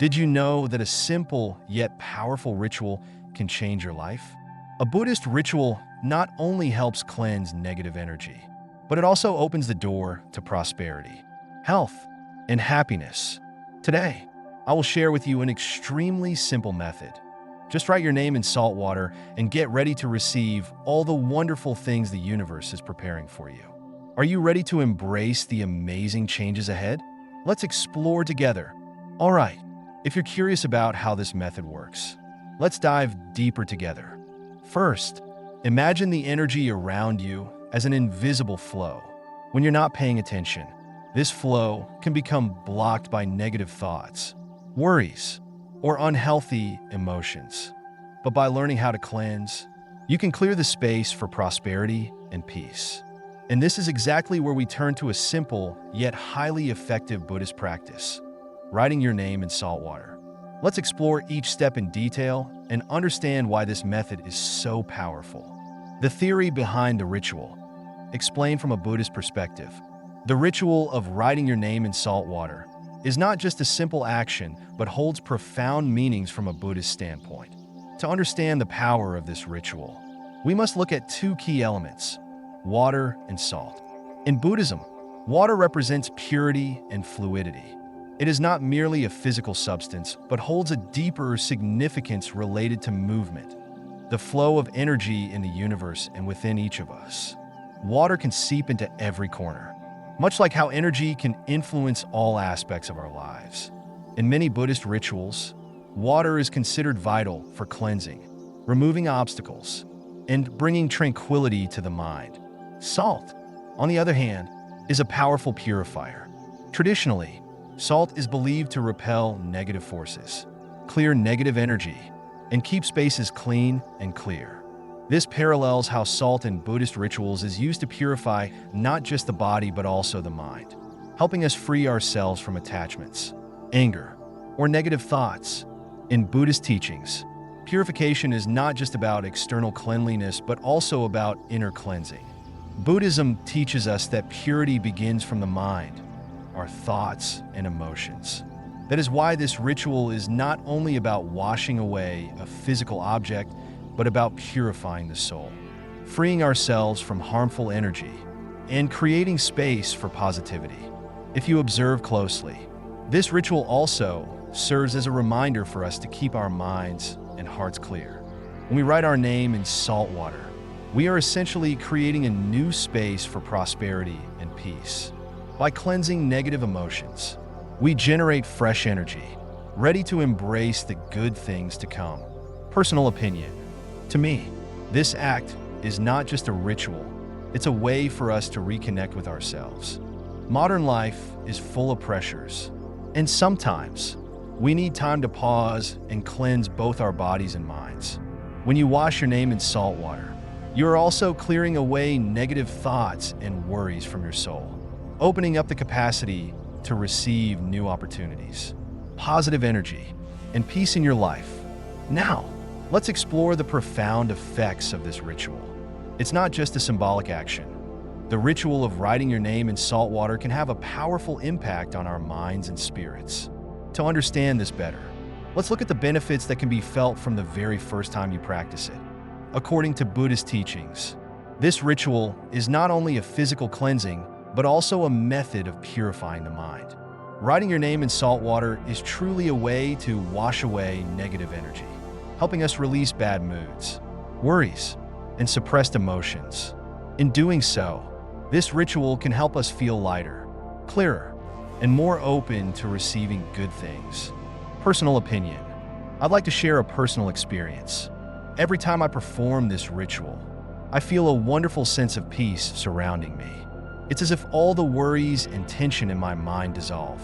Did you know that a simple yet powerful ritual can change your life? A Buddhist ritual not only helps cleanse negative energy, but it also opens the door to prosperity, health, and happiness. Today, I will share with you an extremely simple method. Just write your name in salt water and get ready to receive all the wonderful things the universe is preparing for you. Are you ready to embrace the amazing changes ahead? Let's explore together. All right, if you're curious about how this method works, let's dive deeper together. First, imagine the energy around you as an invisible flow. When you're not paying attention, this flow can become blocked by negative thoughts, worries, or unhealthy emotions. But by learning how to cleanse, you can clear the space for prosperity and peace. And this is exactly where we turn to a simple yet highly effective Buddhist practice: writing your name in salt water. Let's explore each step in detail and understand why this method is so powerful. The theory behind the ritual. Explained from a Buddhist perspective, the ritual of writing your name in salt water is not just a simple action, but holds profound meanings from a Buddhist standpoint. To understand the power of this ritual, we must look at two key elements: water and salt. In Buddhism, water represents purity and fluidity. It is not merely a physical substance, but holds a deeper significance related to movement, the flow of energy in the universe and within each of us. Water can seep into every corner, much like how energy can influence all aspects of our lives. In many Buddhist rituals, water is considered vital for cleansing, removing obstacles, and bringing tranquility to the mind. Salt, on the other hand, is a powerful purifier. Traditionally, salt is believed to repel negative forces, clear negative energy, and keep spaces clean and clear. This parallels how salt in Buddhist rituals is used to purify not just the body but also the mind, helping us free ourselves from attachments, anger, or negative thoughts. In Buddhist teachings, purification is not just about external cleanliness but also about inner cleansing. Buddhism teaches us that purity begins from the mind, our thoughts and emotions. That is why this ritual is not only about washing away a physical object, but about purifying the soul, freeing ourselves from harmful energy, and creating space for positivity. If you observe closely, this ritual also serves as a reminder for us to keep our minds and hearts clear. When we write our name in salt water, we are essentially creating a new space for prosperity and peace. By cleansing negative emotions, we generate fresh energy, ready to embrace the good things to come. Personal opinion. To me, this act is not just a ritual, it's a way for us to reconnect with ourselves. Modern life is full of pressures, and sometimes we need time to pause and cleanse both our bodies and minds. When you wash your name in salt water, you are also clearing away negative thoughts and worries from your soul, opening up the capacity to receive new opportunities, positive energy, and peace in your life. Now, let's explore the profound effects of this ritual. It's not just a symbolic action. The ritual of writing your name in salt water can have a powerful impact on our minds and spirits. To understand this better, let's look at the benefits that can be felt from the very first time you practice it. According to Buddhist teachings, this ritual is not only a physical cleansing, but also a method of purifying the mind. Writing your name in salt water is truly a way to wash away negative energy, helping us release bad moods, worries, and suppressed emotions. In doing so, this ritual can help us feel lighter, clearer, and more open to receiving good things. Personal opinion. I'd like to share a personal experience. Every time I perform this ritual, I feel a wonderful sense of peace surrounding me. It's as if all the worries and tension in my mind dissolve,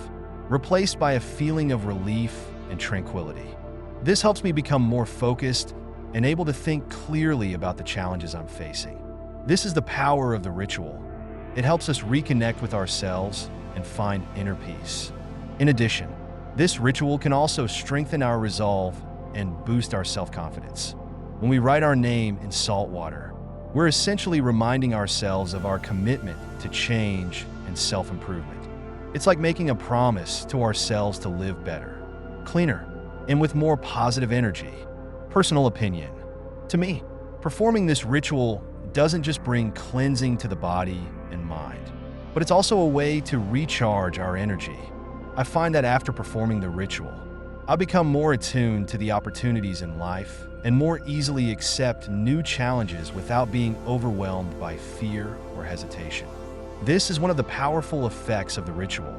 replaced by a feeling of relief and tranquility. This helps me become more focused and able to think clearly about the challenges I'm facing. This is the power of the ritual. It helps us reconnect with ourselves and find inner peace. In addition, this ritual can also strengthen our resolve and boost our self-confidence. When we write our name in salt water, we're essentially reminding ourselves of our commitment to change and self-improvement. It's like making a promise to ourselves to live better, cleaner, and with more positive energy. Personal opinion. To me, performing this ritual doesn't just bring cleansing to the body and mind, but it's also a way to recharge our energy. I find that after performing the ritual, I become more attuned to the opportunities in life and more easily accept new challenges without being overwhelmed by fear or hesitation. This is one of the powerful effects of the ritual.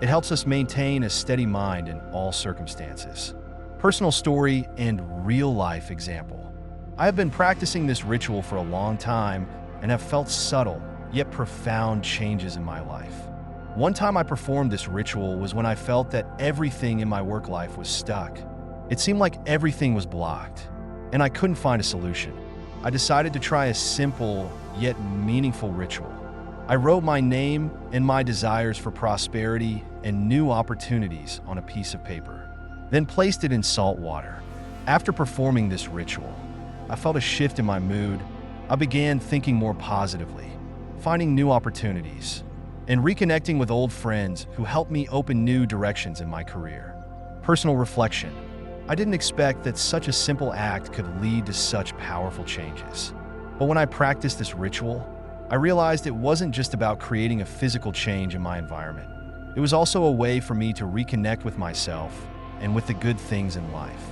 It helps us maintain a steady mind in all circumstances. Personal story and real-life example. I have been practicing this ritual for a long time and have felt subtle yet profound changes in my life. One time I performed this ritual was when I felt that everything in my work life was stuck. It seemed like everything was blocked, and I couldn't find a solution. I decided to try a simple yet meaningful ritual. I wrote my name and my desires for prosperity and new opportunities on a piece of paper, then placed it in salt water. After performing this ritual, I felt a shift in my mood. I began thinking more positively, finding new opportunities, and reconnecting with old friends who helped me open new directions in my career. Personal reflection. I didn't expect that such a simple act could lead to such powerful changes. But when I practiced this ritual, I realized it wasn't just about creating a physical change in my environment. It was also a way for me to reconnect with myself and with the good things in life.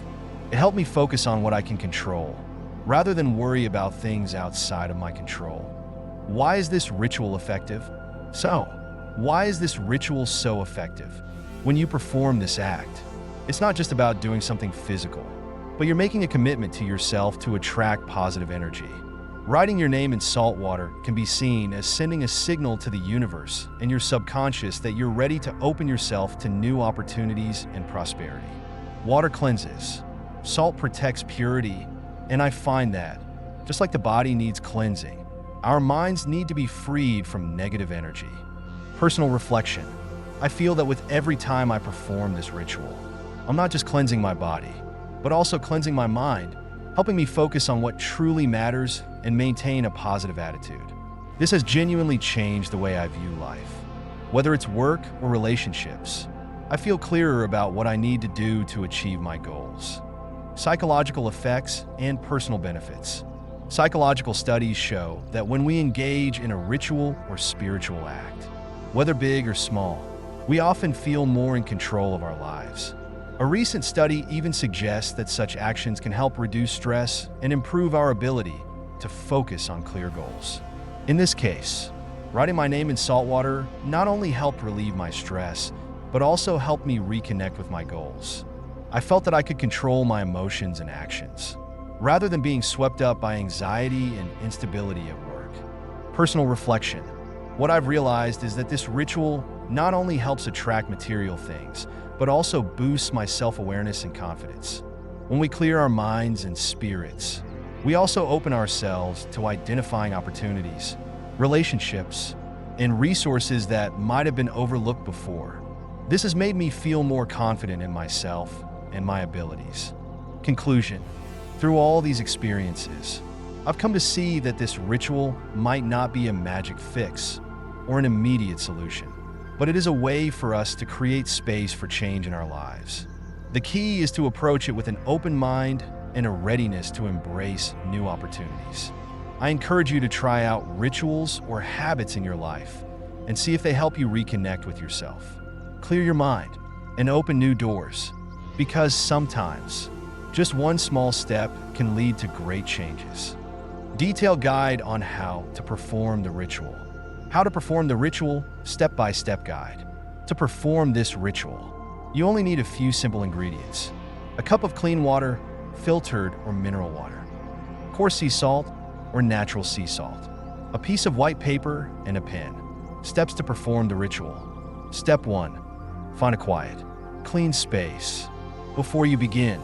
It helped me focus on what I can control, rather than worry about things outside of my control. Why is this ritual effective? Why is this ritual so effective? When you perform this act, it's not just about doing something physical, but you're making a commitment to yourself to attract positive energy. Writing your name in salt water can be seen as sending a signal to the universe and your subconscious that you're ready to open yourself to new opportunities and prosperity. Water cleanses. Salt protects purity, and I find that, just like the body needs cleansing, our minds need to be freed from negative energy. Personal reflection. I feel that with every time I perform this ritual, I'm not just cleansing my body, but also cleansing my mind, helping me focus on what truly matters and maintain a positive attitude. This has genuinely changed the way I view life. Whether it's work or relationships, I feel clearer about what I need to do to achieve my goals. Psychological effects and personal benefits. Psychological studies show that when we engage in a ritual or spiritual act, whether big or small, we often feel more in control of our lives. A recent study even suggests that such actions can help reduce stress and improve our ability to focus on clear goals. In this case, writing my name in salt water not only helped relieve my stress, but also helped me reconnect with my goals. I felt that I could control my emotions and actions, rather than being swept up by anxiety and instability at work. Personal reflection. What I've realized is that this ritual not only helps attract material things, but also boosts my self-awareness and confidence. When we clear our minds and spirits, we also open ourselves to identifying opportunities, relationships, and resources that might have been overlooked before. This has made me feel more confident in myself and my abilities. Conclusion. Through all these experiences, I've come to see that this ritual might not be a magic fix or an immediate solution, but it is a way for us to create space for change in our lives. The key is to approach it with an open mind and a readiness to embrace new opportunities. I encourage you to try out rituals or habits in your life and see if they help you reconnect with yourself. Clear your mind and open new doors, because sometimes just one small step can lead to great changes. Detailed guide on how to perform the ritual. How to perform the ritual, step-by-step guide. To perform this ritual, you only need a few simple ingredients. A cup of clean water, filtered or mineral water. Coarse sea salt or natural sea salt. A piece of white paper and a pen. Steps to perform the ritual. Step 1. Find a quiet, clean space. Before you begin,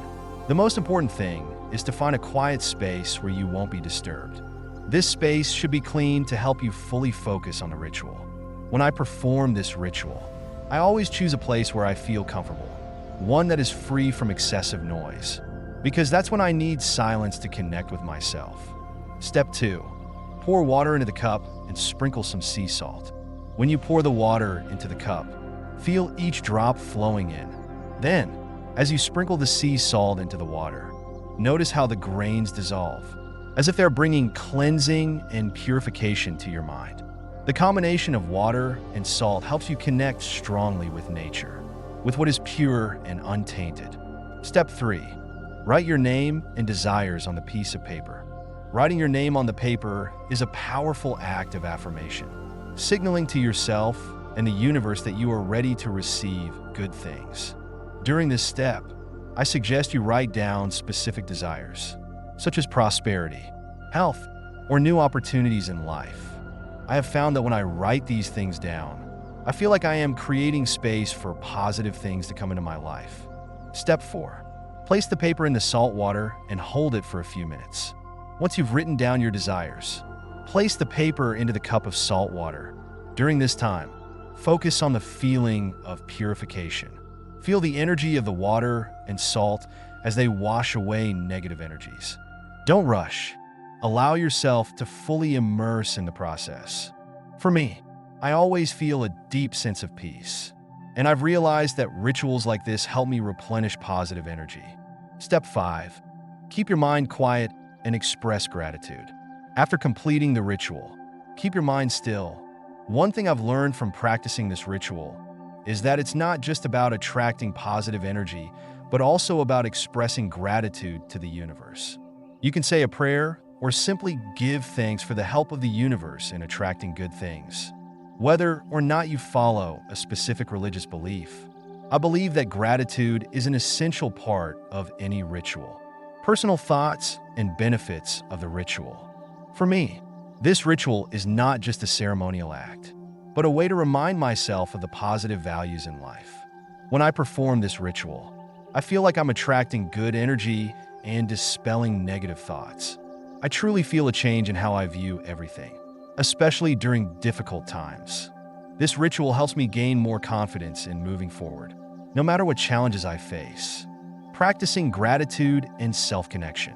the most important thing is to find a quiet space where you won't be disturbed. This space should be clean to help you fully focus on the ritual. When I perform this ritual, I always choose a place where I feel comfortable, one that is free from excessive noise, because that's when I need silence to connect with myself. Step 2. Pour water into the cup and sprinkle some sea salt. When you pour the water into the cup, feel each drop flowing in. Then, As you sprinkle the sea salt into the water, notice how the grains dissolve, as if they're bringing cleansing and purification to your mind. The combination of water and salt helps you connect strongly with nature, with what is pure and untainted. Step 3. Write your name and desires on the piece of paper. Writing your name on the paper is a powerful act of affirmation, signaling to yourself and the universe that you are ready to receive good things. During this step, I suggest you write down specific desires, such as prosperity, health, or new opportunities in life. I have found that when I write these things down, I feel like I am creating space for positive things to come into my life. Step 4. Place the paper in the salt water and hold it for a few minutes. Once you've written down your desires, place the paper into the cup of salt water. During this time, focus on the feeling of purification. Feel the energy of the water and salt as they wash away negative energies. Don't rush. Allow yourself to fully immerse in the process. For me, I always feel a deep sense of peace, and I've realized that rituals like this help me replenish positive energy. Step 5. Keep your mind quiet and express gratitude. After completing the ritual, keep your mind still. One thing I've learned from practicing this ritual is that it's not just about attracting positive energy, but also about expressing gratitude to the universe. You can say a prayer or simply give thanks for the help of the universe in attracting good things. Whether or not you follow a specific religious belief, I believe that gratitude is an essential part of any ritual. Personal thoughts and benefits of the ritual. For me, this ritual is not just a ceremonial act, but a way to remind myself of the positive values in life. When I perform this ritual, I feel like I'm attracting good energy and dispelling negative thoughts. I truly feel a change in how I view everything, especially during difficult times. This ritual helps me gain more confidence in moving forward, no matter what challenges I face. Practicing gratitude and self-connection.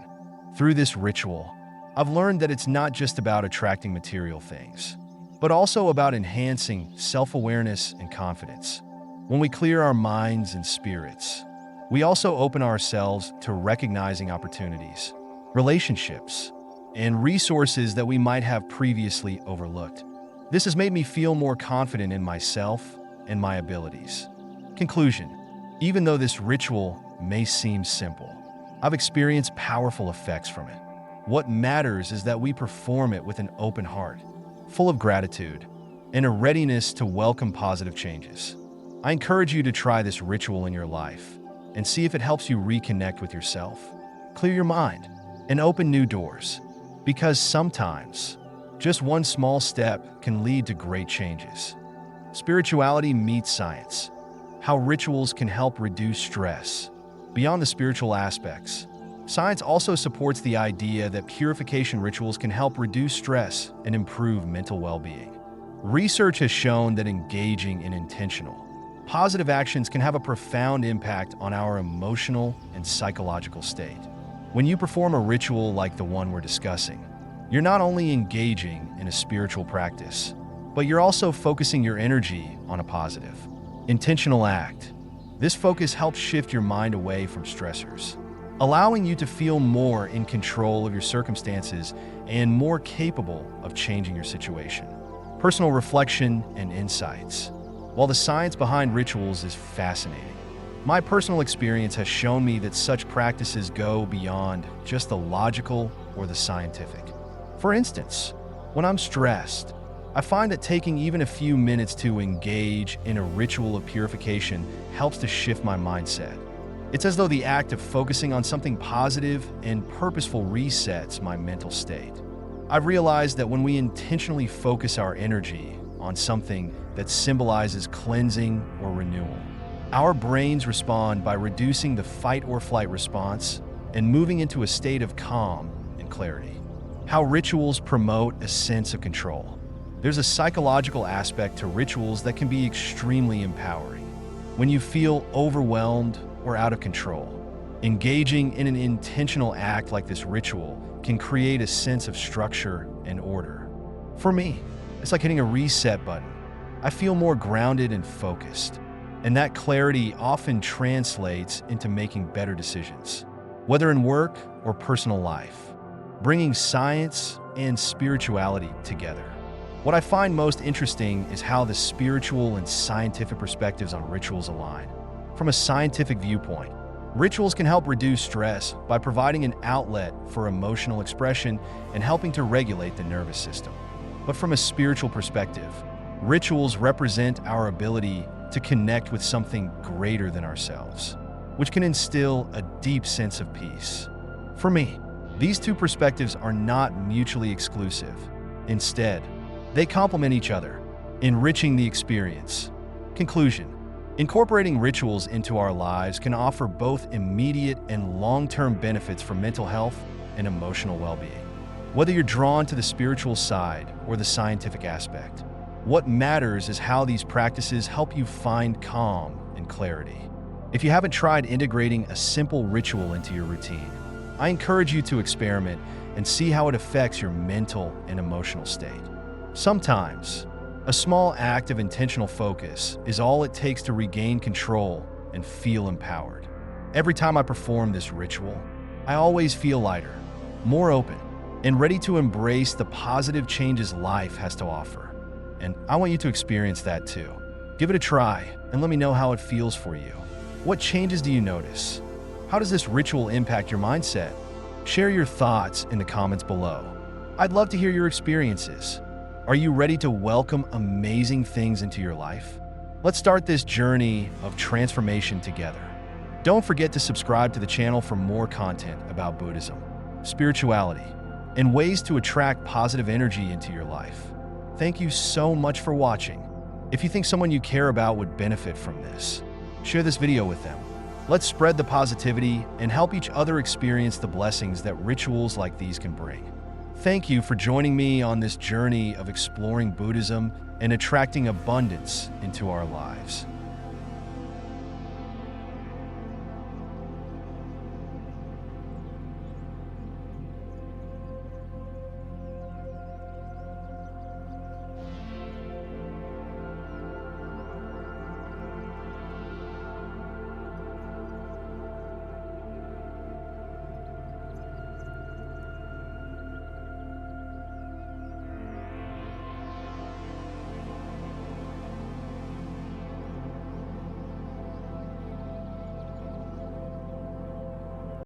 Through this ritual, I've learned that it's not just about attracting material things, but also about enhancing self-awareness and confidence. When we clear our minds and spirits, we also open ourselves to recognizing opportunities, relationships, and resources that we might have previously overlooked. This has made me feel more confident in myself and my abilities. Conclusion: even though this ritual may seem simple, I've experienced powerful effects from it. What matters is that we perform it with an open heart, full of gratitude, and a readiness to welcome positive changes. I encourage you to try this ritual in your life and see if it helps you reconnect with yourself, clear your mind, and open new doors. Because sometimes, just one small step can lead to great changes. Spirituality meets science. How rituals can help reduce stress. Beyond the spiritual aspects, science also supports the idea that purification rituals can help reduce stress and improve mental well-being. Research has shown that engaging in intentional, positive actions can have a profound impact on our emotional and psychological state. When you perform a ritual like the one we're discussing, you're not only engaging in a spiritual practice, but you're also focusing your energy on a positive, intentional act. This focus helps shift your mind away from stressors, allowing you to feel more in control of your circumstances and more capable of changing your situation. Personal reflection and insights. While the science behind rituals is fascinating, my personal experience has shown me that such practices go beyond just the logical or the scientific. For instance, when I'm stressed, I find that taking even a few minutes to engage in a ritual of purification helps to shift my mindset. It's as though the act of focusing on something positive and purposeful resets my mental state. I've realized that when we intentionally focus our energy on something that symbolizes cleansing or renewal, our brains respond by reducing the fight or flight response and moving into a state of calm and clarity. How rituals promote a sense of control. There's a psychological aspect to rituals that can be extremely empowering. When you feel overwhelmed or out of control, engaging in an intentional act like this ritual can create a sense of structure and order. For me, it's like hitting a reset button. I feel more grounded and focused, And that clarity often translates into making better decisions, whether in work or personal life, bringing science and spirituality together. What I find most interesting is how the spiritual and scientific perspectives on rituals align. From a scientific viewpoint, rituals can help reduce stress by providing an outlet for emotional expression and helping to regulate the nervous system. But from a spiritual perspective, rituals represent our ability to connect with something greater than ourselves, which can instill a deep sense of peace. For me, these two perspectives are not mutually exclusive. Instead, they complement each other, enriching the experience. Conclusion: incorporating rituals into our lives can offer both immediate and long-term benefits for mental health and emotional well-being. Whether you're drawn to the spiritual side or the scientific aspect, what matters is how these practices help you find calm and clarity. If you haven't tried integrating a simple ritual into your routine, I encourage you to experiment and see how it affects your mental and emotional state. Sometimes, a small act of intentional focus is all it takes to regain control and feel empowered. Every time I perform this ritual, I always feel lighter, more open, and ready to embrace the positive changes life has to offer. And I want you to experience that too. Give it a try and let me know how it feels for you. What changes do you notice? How does this ritual impact your mindset? Share your thoughts in the comments below. I'd love to hear your experiences. Are you ready to welcome amazing things into your life? Let's start this journey of transformation together. Don't forget to subscribe to the channel for more content about Buddhism, spirituality, and ways to attract positive energy into your life. Thank you so much for watching. If you think someone you care about would benefit from this, share this video with them. Let's spread the positivity and help each other experience the blessings that rituals like these can bring. Thank you for joining me on this journey of exploring Buddhism and attracting abundance into our lives.